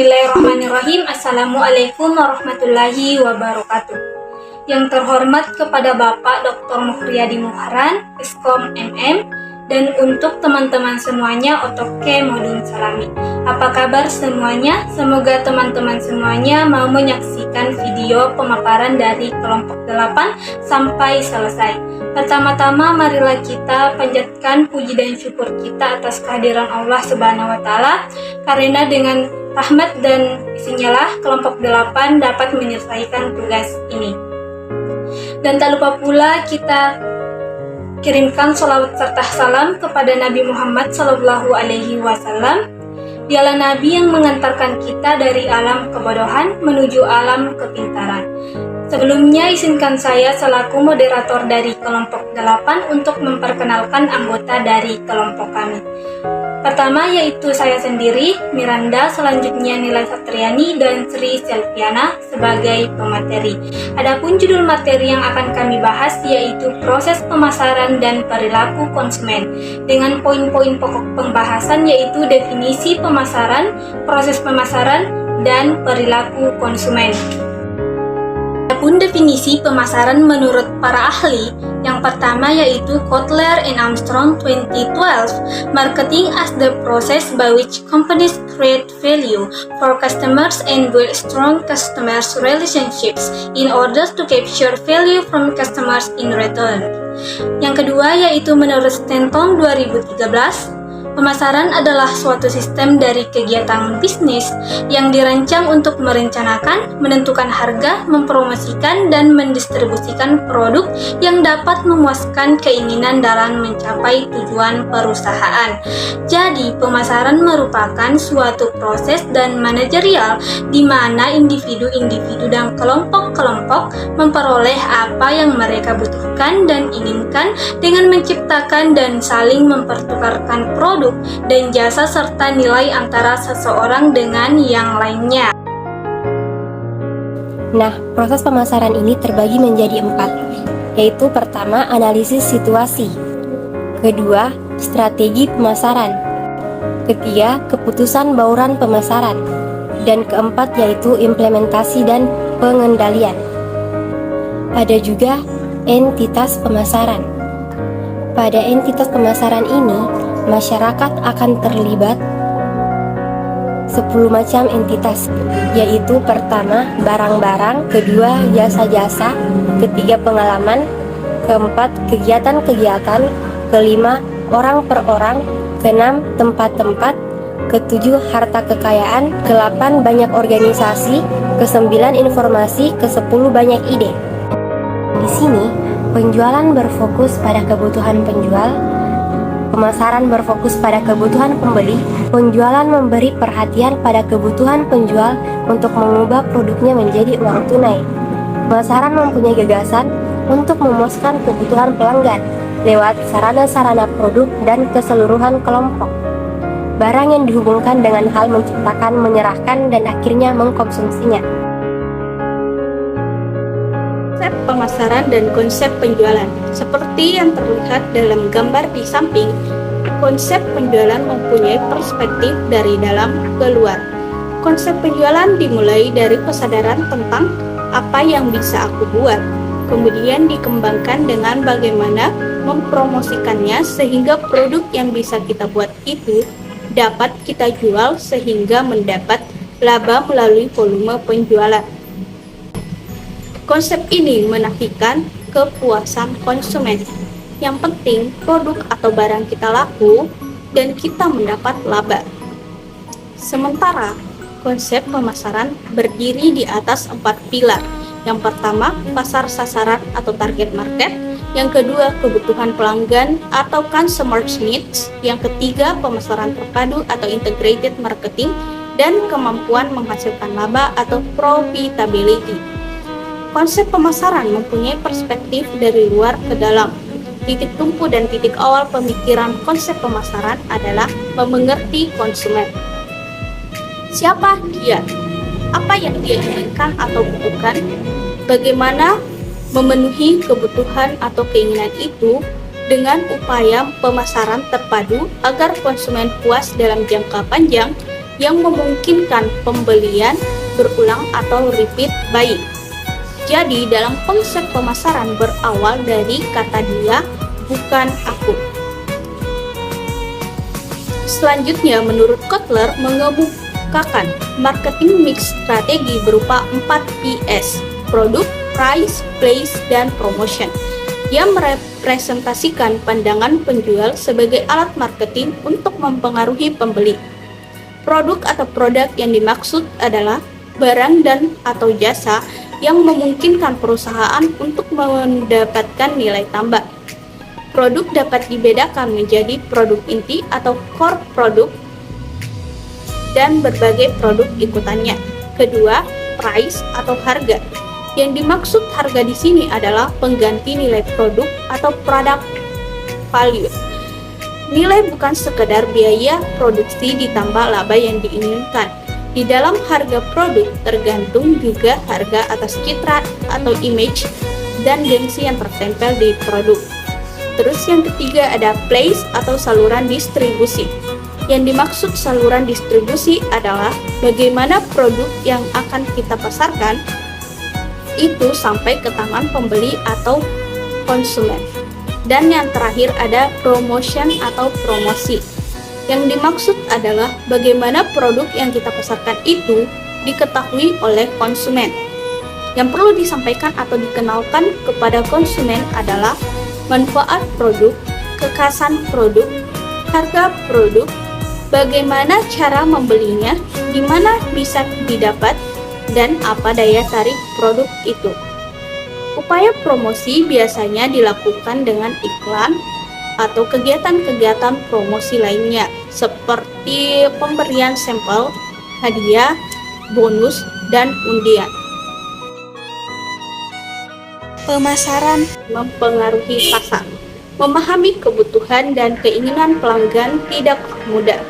Bismillahirrahmanirrahim. Assalamualaikum warahmatullahi wabarakatuh. Yang terhormat kepada Bapak Dr. Muhriadi Muharan, Eskom MM, dan untuk teman-teman semuanya, Otoke Modun Salami. Apa kabar semuanya? Semoga teman-teman semuanya mau menyaksikan video pemaparan dari kelompok 8 sampai selesai. Pertama-tama marilah kita panjatkan puji dan syukur kita atas kehadiran Allah Subhanahu wa taala, karena dengan rahmat dan isinya lah kelompok 8 dapat menyelesaikan tugas ini. Dan tak lupa pula kita kirimkan sholawat serta salam kepada Nabi Muhammad SAW. Dialah Nabi yang mengantarkan kita dari alam kebodohan menuju alam kepintaran. Sebelumnya izinkan saya selaku moderator dari kelompok 8 untuk memperkenalkan anggota dari kelompok kami. Pertama yaitu saya sendiri, Miranda, selanjutnya Nilai Satriani dan Sri Selviana sebagai pemateri. Adapun judul materi yang akan kami bahas yaitu proses pemasaran dan perilaku konsumen. Dengan poin-poin pokok pembahasan yaitu definisi pemasaran, proses pemasaran, dan perilaku konsumen. Adapun definisi pemasaran menurut para ahli, yang pertama yaitu Kotler and Armstrong 2012, marketing as the process by which companies create value for customers and build strong customer relationships in order to capture value from customers in return. Yang kedua yaitu menurut Stanton 2013, pemasaran adalah suatu sistem dari kegiatan bisnis yang dirancang untuk merencanakan, menentukan harga, mempromosikan, dan mendistribusikan produk yang dapat memuaskan keinginan dalam mencapai tujuan perusahaan. Jadi, pemasaran merupakan suatu proses dan manajerial di mana individu-individu dan kelompok-kelompok memperoleh apa yang mereka butuhkan dan inginkan dengan menciptakan dan saling mempertukarkan produk dan jasa serta nilai antara seseorang dengan yang lainnya. Nah, proses pemasaran ini terbagi menjadi 4, yaitu pertama, analisis situasi, kedua, strategi pemasaran, ketiga, keputusan bauran pemasaran, dan keempat yaitu implementasi dan pengendalian. Ada juga entitas pemasaran. Pada entitas pemasaran ini, masyarakat akan terlibat 10 macam entitas, yaitu pertama, barang-barang, kedua, jasa-jasa, ketiga, pengalaman, keempat, kegiatan-kegiatan, kelima, orang per orang, keenam, tempat-tempat, ketujuh, harta kekayaan, ke-8, banyak organisasi, ke-9, informasi, ke-10, banyak ide. Di sini, penjualan berfokus pada kebutuhan penjual, pemasaran berfokus pada kebutuhan pembeli, penjualan memberi perhatian pada kebutuhan penjual untuk mengubah produknya menjadi uang tunai. Pemasaran mempunyai gagasan untuk memuaskan kebutuhan pelanggan lewat sarana-sarana produk dan keseluruhan kelompok. Barang yang dihubungkan dengan hal menciptakan, menyerahkan, dan akhirnya mengkonsumsinya. Konsep pemasaran dan konsep penjualan. Seperti yang terlihat dalam gambar di samping, konsep penjualan mempunyai perspektif dari dalam ke luar. Konsep penjualan dimulai dari kesadaran tentang apa yang bisa aku buat, kemudian dikembangkan dengan bagaimana mempromosikannya sehingga produk yang bisa kita buat itu dapat kita jual sehingga mendapat laba melalui volume penjualan. Konsep ini menafikan kepuasan konsumen. Yang penting produk atau barang kita laku dan kita mendapat laba. Sementara konsep pemasaran berdiri di atas 4 pilar. Yang pertama, pasar sasaran atau target market. Yang kedua, kebutuhan pelanggan atau consumer needs. Yang ketiga, pemasaran terpadu atau integrated marketing. Dan kemampuan menghasilkan laba atau profitability. Konsep pemasaran mempunyai perspektif dari luar ke dalam. Titik tumpu dan titik awal pemikiran konsep pemasaran adalah mengerti konsumen. Siapa dia? Apa yang dia inginkan atau butuhkan? Bagaimana memenuhi kebutuhan atau keinginan itu dengan upaya pemasaran terpadu agar konsumen puas dalam jangka panjang yang memungkinkan pembelian berulang atau repeat buying. Jadi, dalam konsep pemasaran berawal dari kata dia, bukan aku. Selanjutnya, menurut Kotler mengemukakan marketing mix strategi berupa 4 Ps, produk, price, place, dan promotion, yang merepresentasikan pandangan penjual sebagai alat marketing untuk mempengaruhi pembeli. Produk atau produk yang dimaksud adalah barang dan atau jasa yang memungkinkan perusahaan untuk mendapatkan nilai tambah. Produk dapat dibedakan menjadi produk inti atau core produk dan berbagai produk ikutannya. Kedua, price atau harga. Yang dimaksud harga di sini adalah pengganti nilai produk atau product value. Nilai bukan sekedar biaya produksi ditambah laba yang diinginkan. Di dalam harga produk tergantung juga harga atas citra atau image dan gengsi yang tertempel di produk. Terus yang ketiga ada place atau saluran distribusi. Yang dimaksud saluran distribusi adalah bagaimana produk yang akan kita pasarkan itu sampai ke tangan pembeli atau konsumen. Dan yang terakhir ada promotion atau promosi. Yang dimaksud adalah bagaimana produk yang kita pasarkan itu diketahui oleh konsumen. Yang perlu disampaikan atau dikenalkan kepada konsumen adalah manfaat produk, kekhasan produk, harga produk, bagaimana cara membelinya, di mana bisa didapat, dan apa daya tarik produk itu. Upaya promosi biasanya dilakukan dengan iklan atau kegiatan-kegiatan promosi lainnya seperti pemberian sampel, hadiah, bonus, dan undian. Pemasaran mempengaruhi pasar. Memahami kebutuhan dan keinginan pelanggan tidak mudah.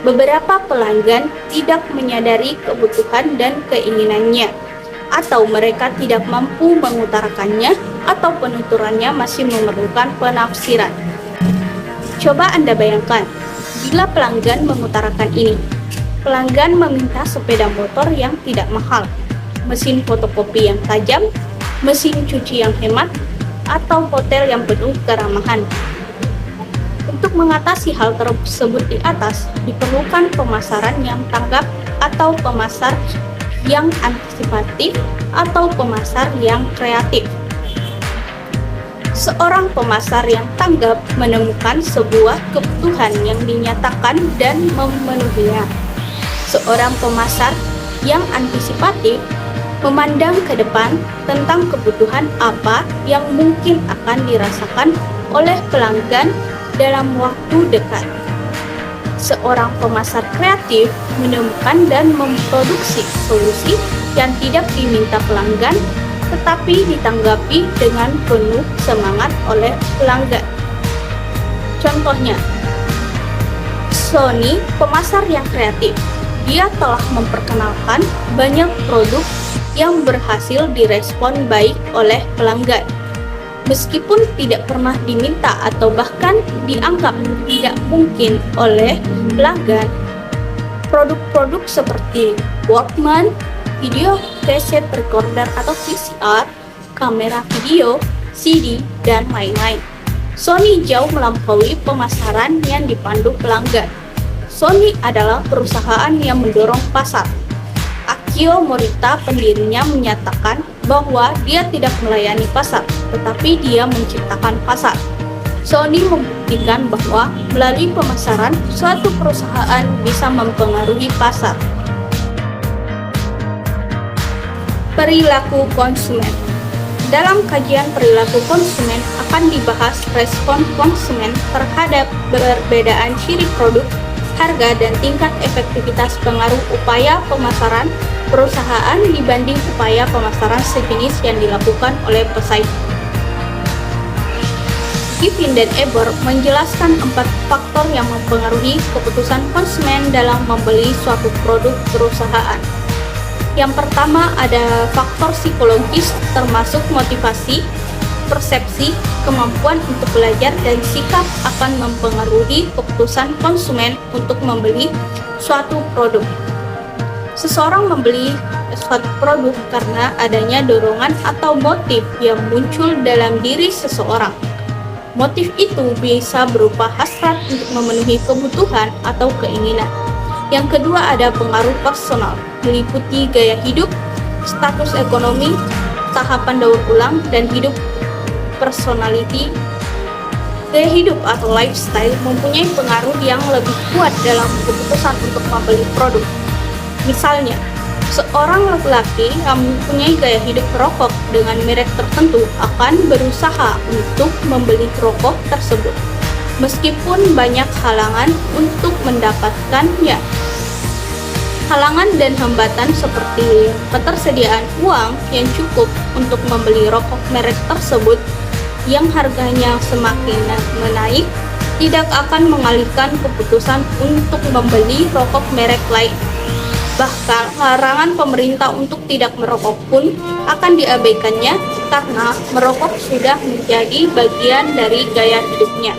Beberapa pelanggan tidak menyadari kebutuhan dan keinginannya, atau mereka tidak mampu mengutarakannya, atau penuturannya masih memerlukan penafsiran. Coba Anda bayangkan, bila pelanggan mengutarakan ini. Pelanggan meminta sepeda motor yang tidak mahal, mesin fotokopi yang tajam, mesin cuci yang hemat, atau hotel yang penuh keramahan. Untuk mengatasi hal tersebut di atas, diperlukan pemasaran yang tanggap atau pemasar yang antisipatif atau pemasar yang kreatif. Seorang pemasar yang tanggap menemukan sebuah kebutuhan yang dinyatakan dan memenuhinya. Seorang pemasar yang antisipatif memandang ke depan tentang kebutuhan apa yang mungkin akan dirasakan oleh pelanggan dalam waktu dekat. Seorang pemasar kreatif menemukan dan memproduksi solusi yang tidak diminta pelanggan tetapi ditanggapi dengan penuh semangat oleh pelanggan. Contohnya, Sony, pemasar yang kreatif. Dia telah memperkenalkan banyak produk yang berhasil direspon baik oleh pelanggan. Meskipun tidak pernah diminta atau bahkan dianggap tidak mungkin oleh pelanggan, produk-produk seperti Walkman, video cassette recorder atau VCR, kamera video, CD, dan lain-lain. Sony jauh melampaui pemasaran yang dipandu pelanggan. Sony adalah perusahaan yang mendorong pasar. Akio Morita, pendirinya, menyatakan bahwa dia tidak melayani pasar, tetapi dia menciptakan pasar. Sony membuktikan bahwa melalui pemasaran, suatu perusahaan bisa mempengaruhi pasar. Perilaku konsumen. Dalam kajian perilaku konsumen akan dibahas respon konsumen terhadap perbedaan ciri produk, harga, dan tingkat efektivitas pengaruh upaya pemasaran perusahaan dibanding upaya pemasaran sejenis yang dilakukan oleh pesaing. Giffin dan Eber menjelaskan 4 faktor yang mempengaruhi keputusan konsumen dalam membeli suatu produk perusahaan. Yang pertama ada faktor psikologis termasuk motivasi, persepsi, kemampuan untuk belajar, dan sikap akan mempengaruhi keputusan konsumen untuk membeli suatu produk. Seseorang membeli suatu produk karena adanya dorongan atau motif yang muncul dalam diri seseorang. Motif itu bisa berupa hasrat untuk memenuhi kebutuhan atau keinginan. Yang kedua ada pengaruh personal, meliputi gaya hidup, status ekonomi, tahapan daur ulang, dan hidup personality. Gaya hidup atau lifestyle mempunyai pengaruh yang lebih kuat dalam keputusan untuk membeli produk. Misalnya, seorang laki-laki yang mempunyai gaya hidup merokok dengan merek tertentu akan berusaha untuk membeli rokok tersebut, meskipun banyak halangan untuk mendapatkannya. Halangan dan hambatan seperti ketersediaan uang yang cukup untuk membeli rokok merek tersebut yang harganya semakin menaik tidak akan mengalihkan keputusan untuk membeli rokok merek lain. Bahkan larangan pemerintah untuk tidak merokok pun akan diabaikannya karena merokok sudah menjadi bagian dari gaya hidupnya.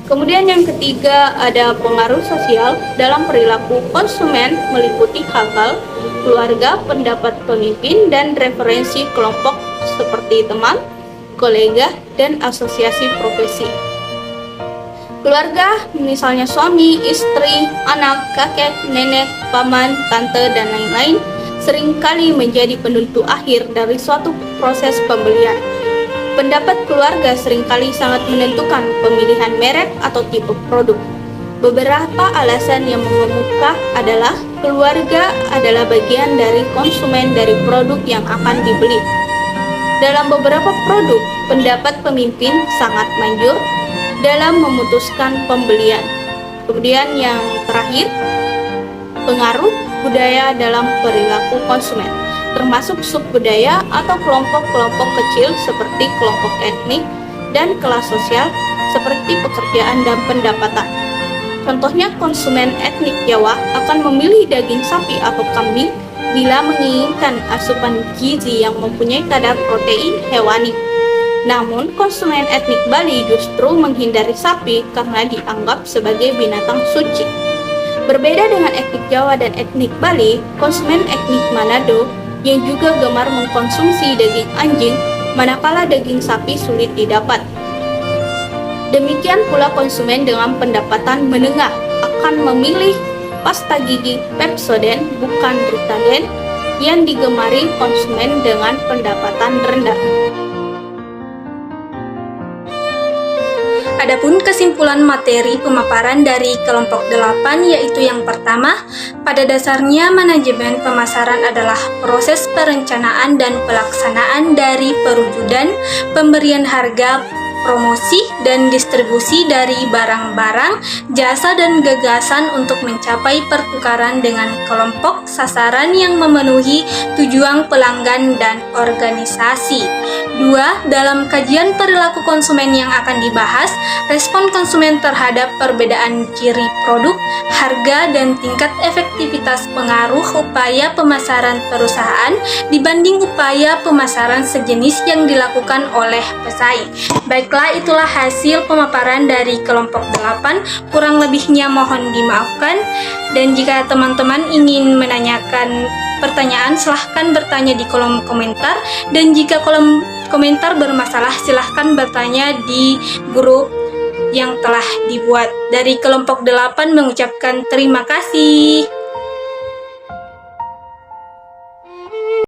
Kemudian yang ketiga ada pengaruh sosial dalam perilaku konsumen meliputi hal-hal keluarga, pendapat pemimpin, dan referensi kelompok seperti teman, kolega, dan asosiasi profesi. Keluarga, misalnya suami, istri, anak, kakek, nenek, paman, tante, dan lain-lain, seringkali menjadi penentu akhir dari suatu proses pembelian. Pendapat keluarga seringkali sangat menentukan pemilihan merek atau tipe produk. Beberapa alasan yang mengemuka adalah keluarga adalah bagian dari konsumen dari produk yang akan dibeli. Dalam beberapa produk, pendapat pemimpin sangat manjur dalam memutuskan pembelian. Kemudian yang terakhir, pengaruh budaya dalam perilaku konsumen, termasuk subbudaya atau kelompok-kelompok kecil seperti kelompok etnik dan kelas sosial seperti pekerjaan dan pendapatan. Contohnya konsumen etnik Jawa akan memilih daging sapi atau kambing bila menginginkan asupan gizi yang mempunyai kadar protein hewani. Namun konsumen etnik Bali justru menghindari sapi karena dianggap sebagai binatang suci. Berbeda dengan etnik Jawa dan etnik Bali, konsumen etnik Manado yang juga gemar mengkonsumsi daging anjing, manakala daging sapi sulit didapat. Demikian pula konsumen dengan pendapatan menengah akan memilih pasta gigi Pepsodent bukan Rutaden yang digemari konsumen dengan pendapatan rendah. Adapun kesimpulan materi pemaparan dari kelompok 8 yaitu yang pertama, pada dasarnya manajemen pemasaran adalah proses perencanaan dan pelaksanaan dari perwujudan, pemberian harga, promosi, dan distribusi dari barang-barang, jasa, dan gagasan untuk mencapai pertukaran dengan kelompok sasaran yang memenuhi tujuan pelanggan dan organisasi. 2. Dalam kajian perilaku konsumen yang akan dibahas, respon konsumen terhadap perbedaan ciri produk, harga, dan tingkat efektivitas pengaruh upaya pemasaran perusahaan dibanding upaya pemasaran sejenis yang dilakukan oleh pesaing. Baiklah, itulah hasil pemaparan dari kelompok 8. Kurang lebihnya mohon dimaafkan. Dan jika teman-teman ingin menanyakan pertanyaan, silahkan bertanya di kolom komentar. Dan jika kolom komentar bermasalah, silahkan bertanya di grup yang telah dibuat. Dari kelompok 8 mengucapkan terima kasih.